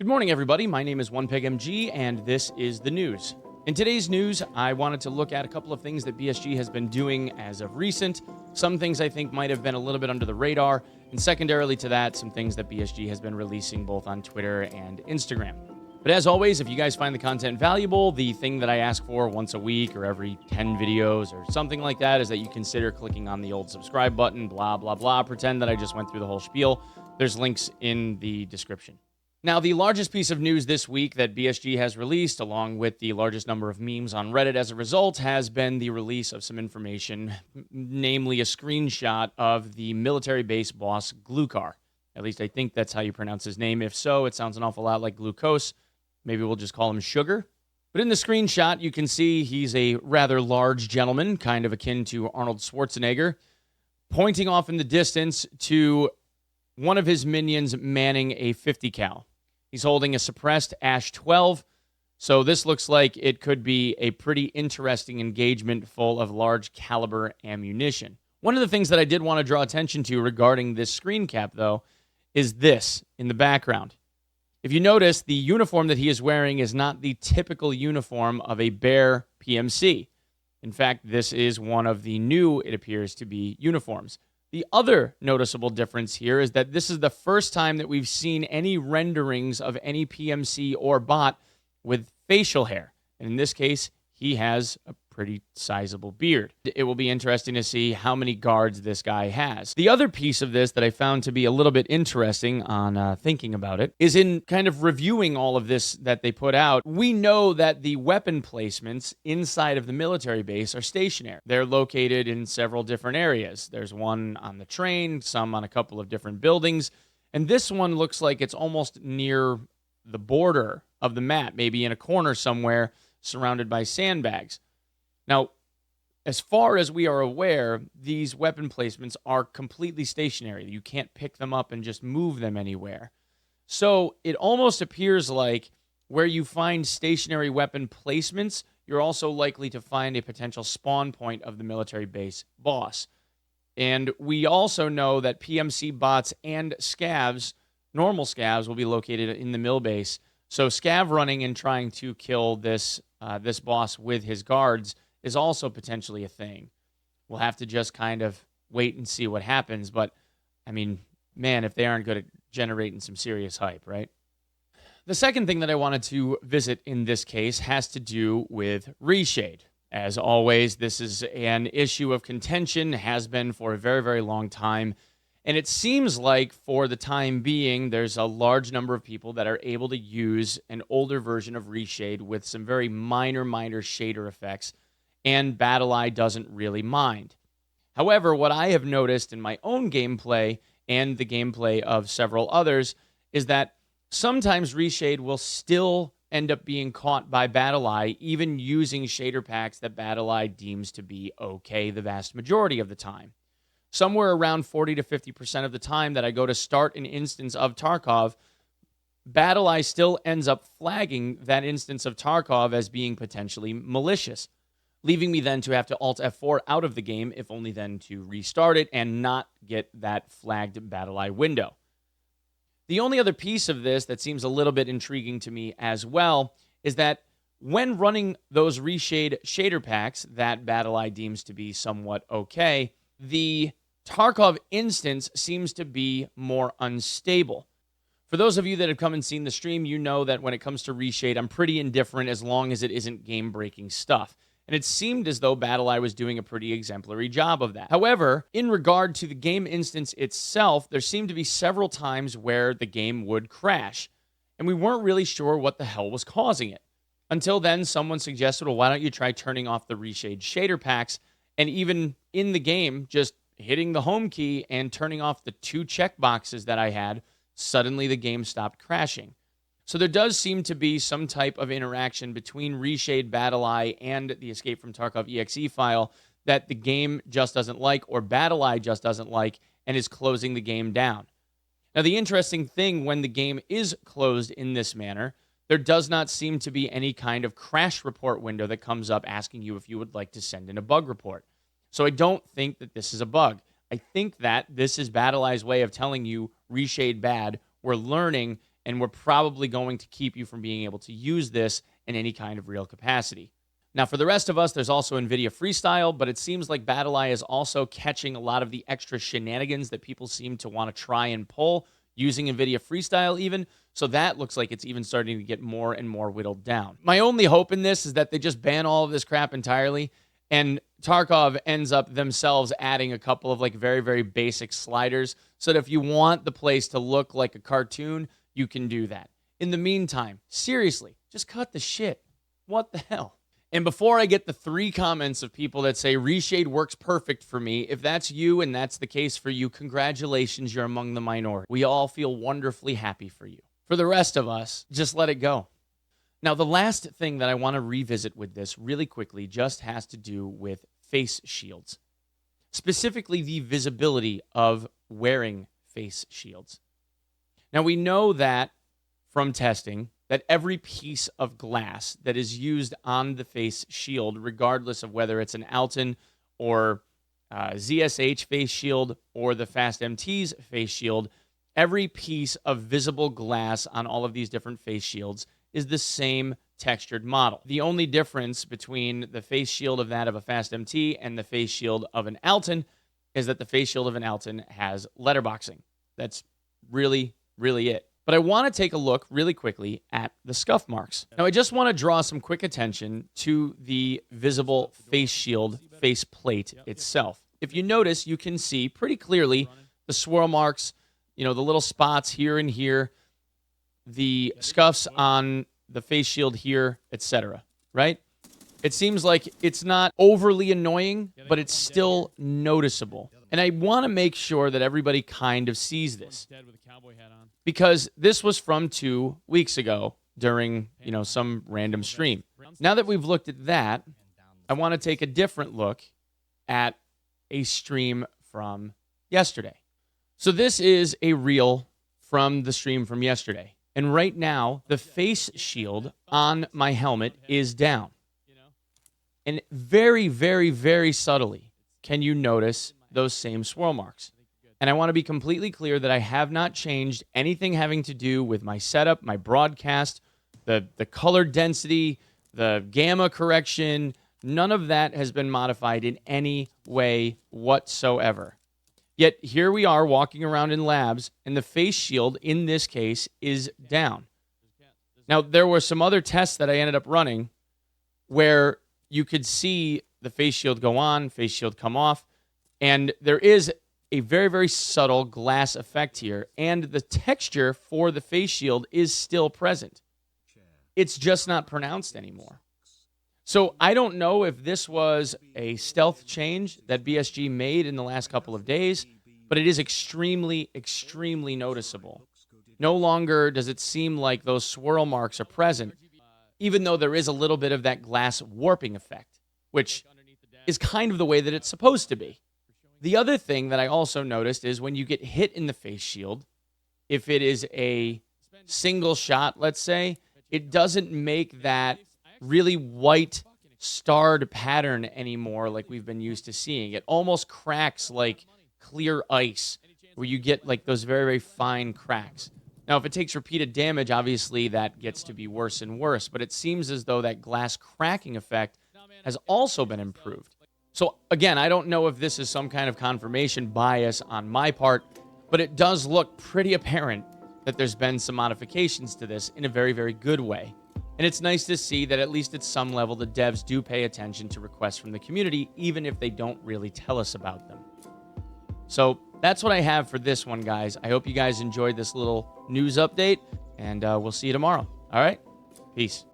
Good morning, everybody. My name is Onepeg MG, and this is the news. In today's news, I wanted to look at a couple of things that BSG has been doing as of recent. Some things I think might have been a little bit under the radar, and secondarily to that, some things that BSG has been releasing both on Twitter and Instagram. But as always, if you guys find the content valuable, the thing that I ask for once a week or every 10 videos or something like that is that you consider clicking on the old subscribe button, blah, blah, blah. Pretend that I just went through the whole spiel. There's links in the description. Now, the largest piece of news this week that BSG has released, along with the largest number of memes on Reddit as a result, has been the release of some information, namely a screenshot of the military base boss, Glukar. At least I think that's how you pronounce his name. If so, it sounds an awful lot like glucose. Maybe we'll just call him Sugar. But in the screenshot, you can see he's a rather large gentleman, kind of akin to Arnold Schwarzenegger, pointing off in the distance to one of his minions manning a 50 cal. He's holding a suppressed Ash 12, so this looks like it could be a pretty interesting engagement full of large caliber ammunition. One of the things that I did want to draw attention to regarding this screen cap, though, is this in the background. If you notice, the uniform that he is wearing is not the typical uniform of a Bear PMC. In fact, this is one of the new, it appears to be, uniforms. The other noticeable difference here is that this is the first time that we've seen any renderings of any PMC or bot with facial hair. And in this case, he has a pretty sizable beard. It will be interesting to see how many guards this guy has. The other piece of this that I found to be a little bit interesting on thinking about it is in kind of reviewing all of this that they put out. We know that the weapon placements inside of the military base are stationary. They're located in several different areas. There's one on the train, some on a couple of different buildings, and this one looks like it's almost near the border of the map, maybe in a corner somewhere surrounded by sandbags. Now, as far as we are aware, these weapon placements are completely stationary. You can't pick them up and just move them anywhere. So it almost appears like where you find stationary weapon placements, you're also likely to find a potential spawn point of the military base boss. And we also know that PMC bots and scavs, normal scavs, will be located in the Milbase. So scav running and trying to kill this boss with his guards is also potentially a thing. We'll have to just kind of wait and see what happens. But, I mean, man, if they aren't good at generating some serious hype, right? The second thing that I wanted to visit in this case has to do with Reshade. As always, this is an issue of contention, has been for a very, very long time. And it seems like for the time being, there's a large number of people that are able to use an older version of Reshade with some very minor shader effects, and BattlEye doesn't really mind. However, what I have noticed in my own gameplay and the gameplay of several others is that sometimes Reshade will still end up being caught by BattlEye, even using shader packs that BattlEye deems to be okay the vast majority of the time. Somewhere around 40 to 50% of the time that I go to start an instance of Tarkov, BattlEye still ends up flagging that instance of Tarkov as being potentially malicious, leaving me then to have to Alt F4 out of the game, if only then to restart it and not get that flagged BattlEye window. The only other piece of this that seems a little bit intriguing to me as well is that when running those Reshade shader packs that BattlEye deems to be somewhat okay, the Tarkov instance seems to be more unstable. For those of you that have come and seen the stream, you know that when it comes to Reshade, I'm pretty indifferent as long as it isn't game-breaking stuff. And it seemed as though BattlEye was doing a pretty exemplary job of that. However, in regard to the game instance itself, there seemed to be several times where the game would crash, and we weren't really sure what the hell was causing it. Until then, someone suggested, well, why don't you try turning off the Reshade shader packs, and even in the game, just hitting the home key and turning off the 2 checkboxes that I had, suddenly the game stopped crashing. So there does seem to be some type of interaction between Reshade, BattlEye, and the Escape from Tarkov exe file that the game just doesn't like, or BattlEye just doesn't like, and is closing the game down. Now, the interesting thing when the game is closed in this manner, there does not seem to be any kind of crash report window that comes up asking you if you would like to send in a bug report. So I don't think that this is a bug. I think that this is BattlEye's way of telling you Reshade bad. We're learning, and we're probably going to keep you from being able to use this in any kind of real capacity. Now, for the rest of us, there's also NVIDIA Freestyle, but it seems like BattlEye is also catching a lot of the extra shenanigans that people seem to want to try and pull using NVIDIA Freestyle even. So that looks like it's even starting to get more and more whittled down. My only hope in this is that they just ban all of this crap entirely, and Tarkov ends up themselves adding a couple of like very, very basic sliders so that if you want the place to look like a cartoon, you can do that. In the meantime, seriously, just cut the shit. What the hell? And before I get the 3 comments of people that say Reshade works perfect for me, if that's you and that's the case for you, congratulations, you're among the minority. We all feel wonderfully happy for you. For the rest of us, just let it go. Now, the last thing that I want to revisit with this really quickly just has to do with face shields, specifically the visibility of wearing face shields. Now, we know that from testing that every piece of glass that is used on the face shield, regardless of whether it's an Alton or ZSH face shield or the Fast MT's face shield, every piece of visible glass on all of these different face shields is the same textured model. The only difference between the face shield of that of a Fast MT and the face shield of an Alton is that the face shield of an Alton has letterboxing. That's really, really it. But I want to take a look really quickly at the scuff marks. Now, I just want to draw some quick attention to the visible face shield face plate itself. If you notice, you can see pretty clearly the swirl marks, you know, the little spots here and here, the scuffs on the face shield here, etc., right? It seems like it's not overly annoying, but it's still noticeable. And I want to make sure that everybody kind of sees this, because this was from 2 weeks ago during, you know, some random stream. Now that we've looked at that, I want to take a different look at a stream from yesterday. So this is a reel from the stream from yesterday. And right now, the face shield on my helmet is down. And very, very, very subtly, can you notice those same swirl marks? And I want to be completely clear that I have not changed anything having to do with my setup, my broadcast, the color density, the gamma correction. None of that has been modified in any way whatsoever. Yet here we are walking around in labs, and the face shield in this case is down. Now, there were some other tests that I ended up running where you could see the face shield go on, face shield come off, and there is a very, very subtle glass effect here, and the texture for the face shield is still present. It's just not pronounced anymore. So I don't know if this was a stealth change that BSG made in the last couple of days, but it is extremely, extremely noticeable. No longer does it seem like those swirl marks are present, even though there is a little bit of that glass warping effect, which is kind of the way that it's supposed to be. The other thing that I also noticed is when you get hit in the face shield, if it is a single shot, let's say, it doesn't make that really white starred pattern anymore like we've been used to seeing. It almost cracks like clear ice, where you get like those very, very fine cracks. Now, if it takes repeated damage, obviously that gets to be worse and worse, but it seems as though that glass cracking effect has also been improved. So again, I don't know if this is some kind of confirmation bias on my part, but it does look pretty apparent that there's been some modifications to this in a very, very good way. And it's nice to see that at least at some level, the devs do pay attention to requests from the community, even if they don't really tell us about them. So that's what I have for this one, guys. I hope you guys enjoyed this little news update, and we'll see you tomorrow. All right? Peace.